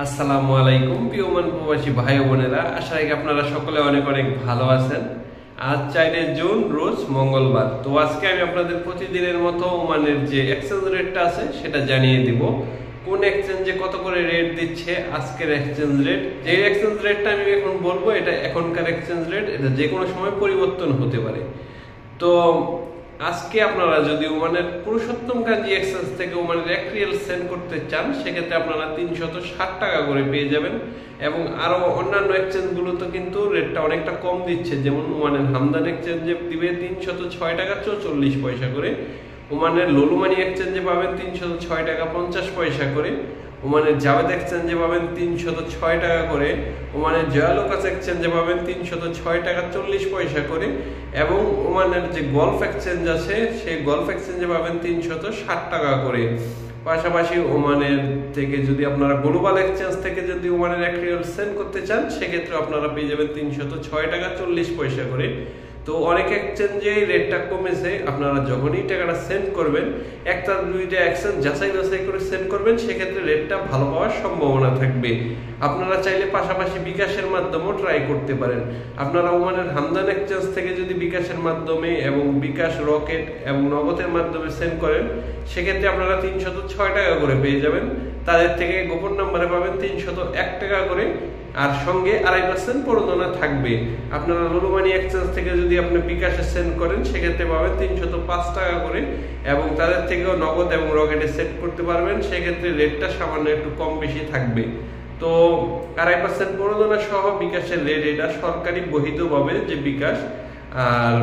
আসসালামু আলাইকুম প্রিয় ওমান প্রবাসী ভাই ও বোনেরা, আশা রাখি আপনারা সকলে অনেক অনেক ভালো আছেন। আজ 4 জুন রোজ মঙ্গলবার। তো আজকে আমি আপনাদের প্রতিদিনের মতো ওমানের যে এক্সচেঞ্জ রেটটা আছে সেটা জানিয়ে দিব। কোন এক্সচেঞ্জে কত করে রেট দিচ্ছে আজকের এক্সচেঞ্জ রেট। যে এক্সচেঞ্জ রেটটা আমি এখন বলবো এটা এখনকার এক্সচেঞ্জ রেট, এটা যে কোনো সময় পরিবর্তন হতে পারে। তো আজকে আপনারা যদি ওমানের পুরুষোত্তম কাজী এক্সচেঞ্জ থেকে ওমানের 1 রিয়াল সেন্ড করতে চান, সেক্ষেত্রে আপনারা 360 টাকা করে পেয়ে যাবেন। এবং আরো অন্যান্য এক্সচেঞ্জ গুলোতে কিন্তু রেটটা অনেকটা কম দিচ্ছে। যেমন ওমানের হামদান এক্সচেঞ্জে দিবে 306 টাকা 44 পয়সা করে, ওমানের লুলুমানি এক্সচেঞ্জে পাবেন 306 টাকা 50 পয়সা করে, ওমানের জাভেদ এক্সচেঞ্জে পাবেন 306 টাকা করে, ওমানের জয়ালোকাস এক্সচেঞ্জে পাবেন 306 টাকা 40 পয়সা করে, এবং ওমানের যে গলফ এক্সচেঞ্জ আছে সেই গলফ এক্সচেঞ্জে পাবেন 360 টাকা করে। পাশাপাশি ওমানের থেকে যদি আপনারা গ্লোবাল এক্সচেঞ্জ থেকে যদি ওমানের 1 রিয়াল সেন্ড করতে চান, সেক্ষেত্রে আপনারা পেয়ে যাবেন 306 টাকা 40 পয়সা করে। তো অনেক এক্সচেঞ্জে রেটটা কমেছে। আপনারা যখনই টাকাটা সেন্ড করবেন, একটা দুইটা এক্সচেঞ্জ যাচাই বাছাই করে সেন্ড করবেন, সেক্ষেত্রে রেটটা ভালো পাওয়ার সম্ভাবনা থাকবে। আপনারা চাইলে পাশাপাশি বিকাশের মাধ্যমেও ট্রাই করতে পারেন। আপনারা ওমানের হামদান এক্সচেঞ্জ থেকে যদি বিকাশের মাধ্যমে এবং বিকাশ রকেট এবং নগদের মাধ্যমে সেন্ড করেন, সেক্ষেত্রে আপনারা 306 টাকা করে পেয়ে যাবেন। তাদের থেকে গোপন নাম্বারে পাবেন 301 টাকা করে, আর সঙ্গে 2.5% প্রণোদনা থাকবে। আপনারা লুলুমানি এক্সচেঞ্জ থেকে যদি আপনি বিকাশে সেন্ড করেন, সেক্ষেত্রে পাবেন 305 টাকা করে, এবং তাদের থেকেও নগদ এবং রকেটে সেট করতে পারবেন। সেক্ষেত্রে রেটটা সামান্য একটু কম বেশি থাকবে। তো 2.5% প্রণোদনা সহ বিকাশের রেট, এটা সরকারি বৈধভাবে যে বিকাশ। আর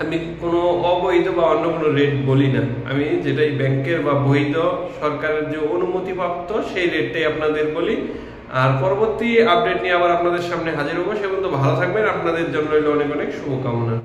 আমি কোনো অবৈধ বা অন্য কোনো রেট বলি না, আমি যেটাই ব্যাংকের বা বৈধ সরকারের যে অনুমতিপ্রাপ্ত সেই রেটটাই আপনাদের বলি। আর পরবর্তী আপডেট নিয়ে আবার আপনাদের সামনে হাজির হবো। সে পর্যন্ত ভালো থাকবেন। আপনাদের জন্য রইল অনেক অনেক শুভকামনা।